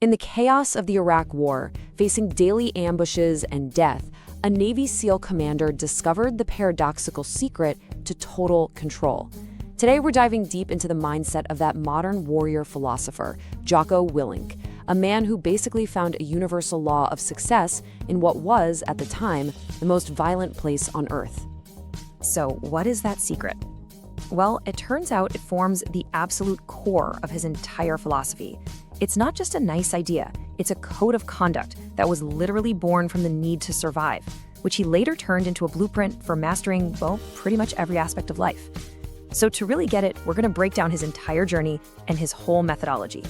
In the chaos of the Iraq War, facing daily ambushes and death, a Navy SEAL commander discovered the paradoxical secret to total control. Today, we're diving deep into the mindset of that modern warrior philosopher, Jocko Willink, a man who basically found a universal law of success in what was, at the time, the most violent place on Earth. So, what is that secret? Well, it turns out it forms the absolute core of his entire philosophy. It's not just a nice idea, it's a code of conduct that was literally born from the need to survive, which he later turned into a blueprint for mastering, well, pretty much every aspect of life. So to really get it, we're going to break down his entire journey and his whole methodology.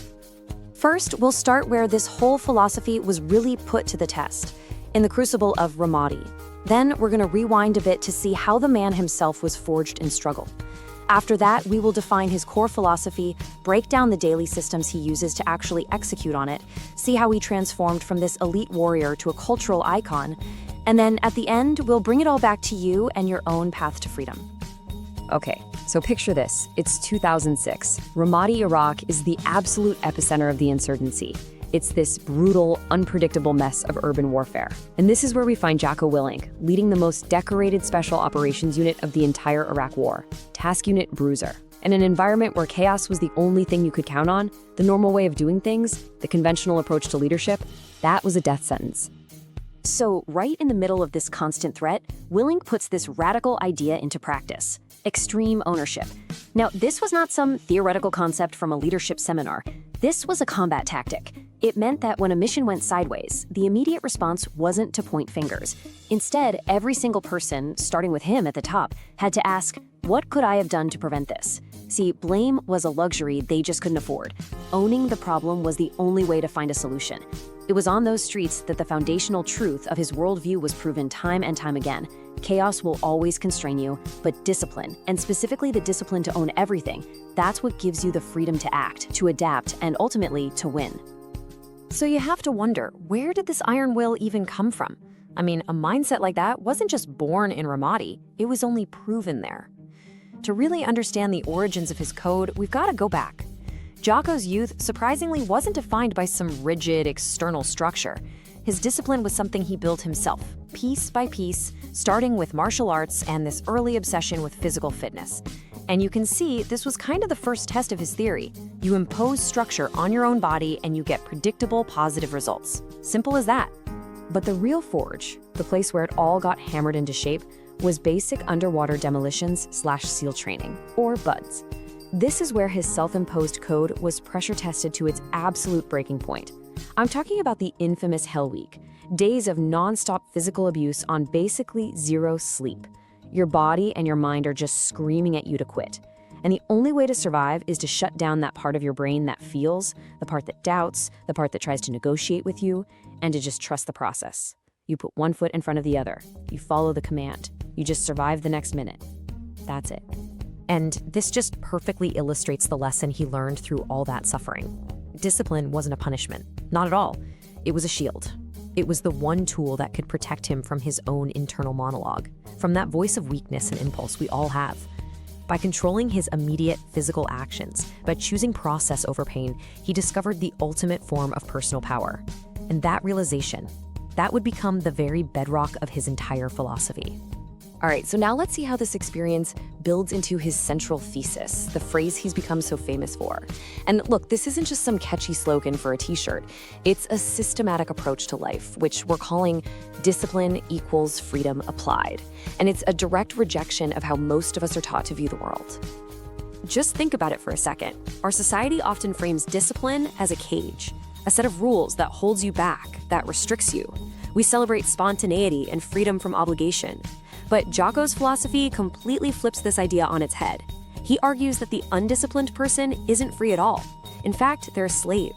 First, we'll start where this whole philosophy was really put to the test, in the crucible of Ramadi. Then we're going to rewind a bit to see how the man himself was forged in struggle. After that, we will define his core philosophy, break down the daily systems he uses to actually execute on it, see how he transformed from this elite warrior to a cultural icon, and then at the end, we'll bring it all back to you and your own path to freedom. Okay, so picture this. It's 2006. Ramadi, Iraq is the absolute epicenter of the insurgency. It's this brutal, unpredictable mess of urban warfare. And this is where we find Jocko Willink, leading the most decorated special operations unit of the entire Iraq War, Task Unit Bruiser. In an environment where chaos was the only thing you could count on, the normal way of doing things, the conventional approach to leadership, that was a death sentence. So, right in the middle of this constant threat, Willink puts this radical idea into practice: extreme ownership. Now, this was not some theoretical concept from a leadership seminar. This was a combat tactic. It meant that when a mission went sideways, the immediate response wasn't to point fingers. Instead, every single person, starting with him at the top, had to ask, what could I have done to prevent this? See, blame was a luxury they just couldn't afford. Owning the problem was the only way to find a solution. It was on those streets that the foundational truth of his worldview was proven time and time again. Chaos will always constrain you, but discipline, and specifically the discipline to own everything, that's what gives you the freedom to act, to adapt, and ultimately to win. So you have to wonder, where did this iron will even come from? I mean, a mindset like that wasn't just born in Ramadi, it was only proven there. To really understand the origins of his code, we've got to go back. Jocko's youth surprisingly wasn't defined by some rigid external structure. His discipline was something he built himself, piece by piece, starting with martial arts and this early obsession with physical fitness. And you can see this was kind of the first test of his theory. You impose structure on your own body and you get predictable positive results. Simple as that. But the real forge, the place where it all got hammered into shape, was basic underwater demolitions/SEAL training, or BUDS. This is where his self-imposed code was pressure tested to its absolute breaking point. I'm talking about the infamous Hell Week, days of non-stop physical abuse on basically zero sleep. Your body and your mind are just screaming at you to quit. And the only way to survive is to shut down that part of your brain that feels, the part that doubts, the part that tries to negotiate with you, and to just trust the process. You put one foot in front of the other. You follow the command. You just survive the next minute. That's it. And this just perfectly illustrates the lesson he learned through all that suffering. Discipline wasn't a punishment. Not at all. It was a shield. It was the one tool that could protect him from his own internal monologue, from that voice of weakness and impulse we all have. By controlling his immediate physical actions, by choosing process over pain, he discovered the ultimate form of personal power. And that realization, that would become the very bedrock of his entire philosophy. All right, so now let's see how this experience builds into his central thesis, the phrase he's become so famous for. And look, this isn't just some catchy slogan for a t-shirt. It's a systematic approach to life, which we're calling discipline equals freedom applied. And it's a direct rejection of how most of us are taught to view the world. Just think about it for a second. Our society often frames discipline as a cage, a set of rules that holds you back, that restricts you. We celebrate spontaneity and freedom from obligation. But Jocko's philosophy completely flips this idea on its head. He argues that the undisciplined person isn't free at all. In fact, they're a slave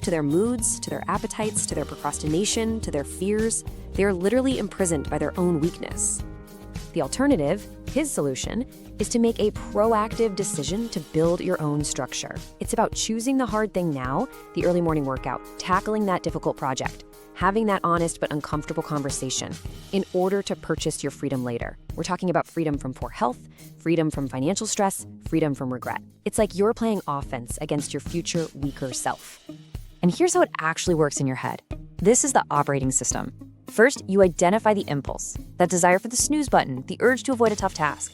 to their moods, to their appetites, to their procrastination, to their fears. They are literally imprisoned by their own weakness. The alternative, his solution, is to make a proactive decision to build your own structure. It's about choosing the hard thing now, the early morning workout, tackling that difficult project, having that honest but uncomfortable conversation in order to purchase your freedom later. We're talking about freedom from poor health, freedom from financial stress, freedom from regret. It's like you're playing offense against your future weaker self. And here's how it actually works in your head. This is the operating system. First, you identify the impulse, that desire for the snooze button, the urge to avoid a tough task.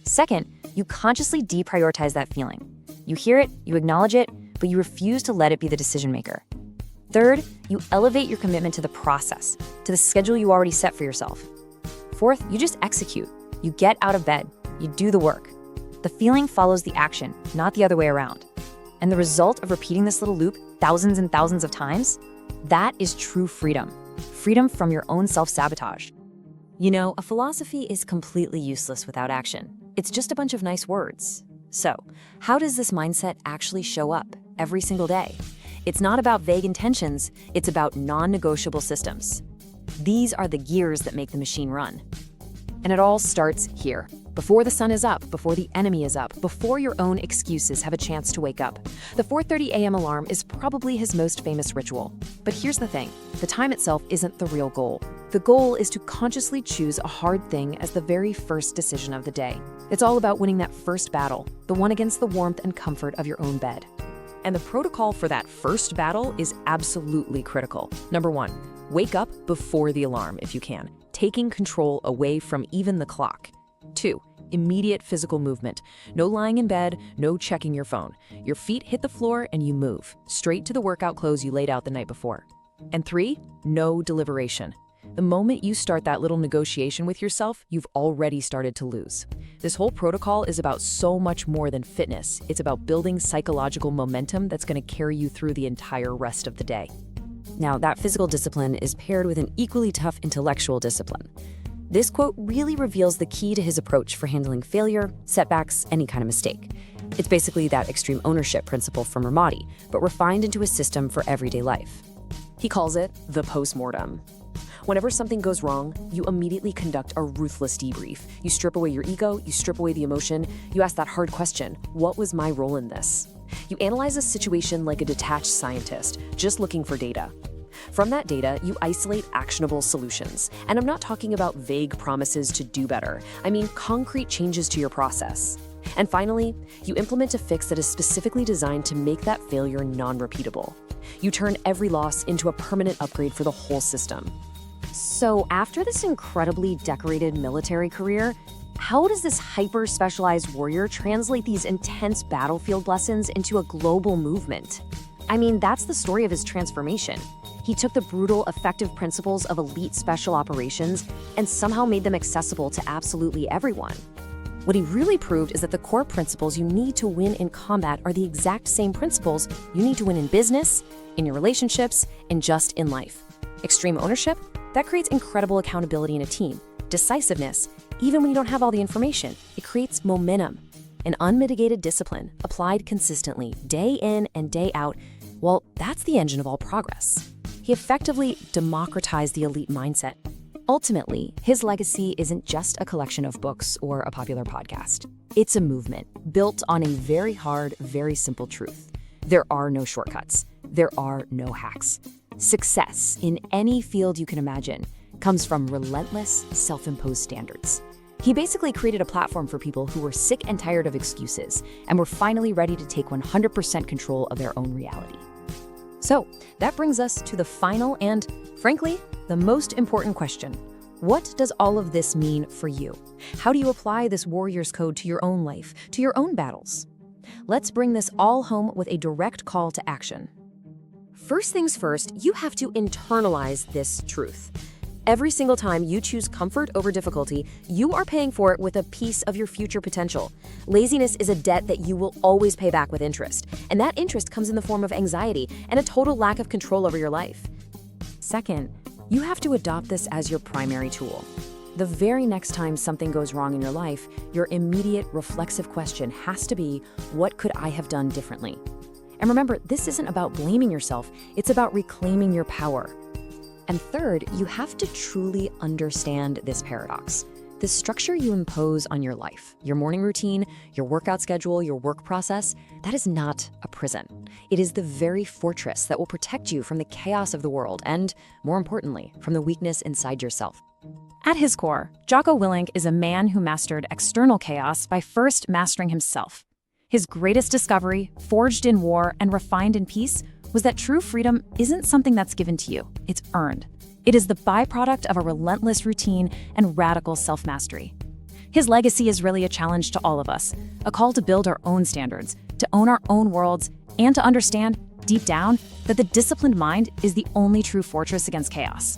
Second, you consciously deprioritize that feeling. You hear it, you acknowledge it, but you refuse to let it be the decision maker. Third, you elevate your commitment to the process, to the schedule you already set for yourself. Fourth, you just execute. You get out of bed, you do the work. The feeling follows the action, not the other way around. And the result of repeating this little loop thousands and thousands of times, that is true freedom. Freedom from your own self-sabotage. You know, a philosophy is completely useless without action. It's just a bunch of nice words. So, how does this mindset actually show up every single day? It's not about vague intentions, it's about non-negotiable systems. These are the gears that make the machine run. And it all starts here. Before the sun is up, before the enemy is up, before your own excuses have a chance to wake up. The 4:30 a.m. alarm is probably his most famous ritual. But here's the thing, the time itself isn't the real goal. The goal is to consciously choose a hard thing as the very first decision of the day. It's all about winning that first battle, the one against the warmth and comfort of your own bed. And the protocol for that first battle is absolutely critical. Number 1, wake up before the alarm if you can, taking control away from even the clock. 2, immediate physical movement. No lying in bed, no checking your phone. Your feet hit the floor and you move, straight to the workout clothes you laid out the night before. And 3, no deliberation. The moment you start that little negotiation with yourself, you've already started to lose. This whole protocol is about so much more than fitness. It's about building psychological momentum that's going to carry you through the entire rest of the day. Now, that physical discipline is paired with an equally tough intellectual discipline. This quote really reveals the key to his approach for handling failure, setbacks, any kind of mistake. It's basically that extreme ownership principle from Ramadi, but refined into a system for everyday life. He calls it the post-mortem. Whenever something goes wrong, you immediately conduct a ruthless debrief. You strip away your ego, you strip away the emotion, you ask that hard question, what was my role in this? You analyze a situation like a detached scientist, just looking for data. From that data, you isolate actionable solutions. And I'm not talking about vague promises to do better. I mean concrete changes to your process. And finally, you implement a fix that is specifically designed to make that failure non-repeatable. You turn every loss into a permanent upgrade for the whole system. So after this incredibly decorated military career, how does this hyper-specialized warrior translate these intense battlefield lessons into a global movement? I mean, that's the story of his transformation. He took the brutal, effective principles of elite special operations and somehow made them accessible to absolutely everyone. What he really proved is that the core principles you need to win in combat are the exact same principles you need to win in business, in your relationships, and just in life. Extreme ownership, that creates incredible accountability in a team. Decisiveness, even when you don't have all the information, it creates momentum. An unmitigated discipline, applied consistently, day in and day out, well, that's the engine of all progress. He effectively democratized the elite mindset. Ultimately, his legacy isn't just a collection of books or a popular podcast. It's a movement built on a very hard, very simple truth. There are no shortcuts. There are no hacks. Success in any field you can imagine comes from relentless, self-imposed standards. He basically created a platform for people who were sick and tired of excuses and were finally ready to take 100% control of their own reality. So, that brings us to the final and, frankly, the most important question. What does all of this mean for you? How do you apply this warrior's code to your own life, to your own battles? Let's bring this all home with a direct call to action. First things first, you have to internalize this truth. Every single time you choose comfort over difficulty, you are paying for it with a piece of your future potential. Laziness is a debt that you will always pay back with interest, and that interest comes in the form of anxiety and a total lack of control over your life. Second, you have to adopt this as your primary tool. The very next time something goes wrong in your life, your immediate reflexive question has to be, what could I have done differently? And remember, this isn't about blaming yourself, it's about reclaiming your power. And third, you have to truly understand this paradox. The structure you impose on your life, your morning routine, your workout schedule, your work process, that is not a prison. It is the very fortress that will protect you from the chaos of the world and, more importantly, from the weakness inside yourself. At his core, Jocko Willink is a man who mastered external chaos by first mastering himself. His greatest discovery, forged in war and refined in peace, was that true freedom isn't something that's given to you, it's earned. It is the byproduct of a relentless routine and radical self-mastery. His legacy is really a challenge to all of us, a call to build our own standards, to own our own worlds, and to understand, deep down, that the disciplined mind is the only true fortress against chaos.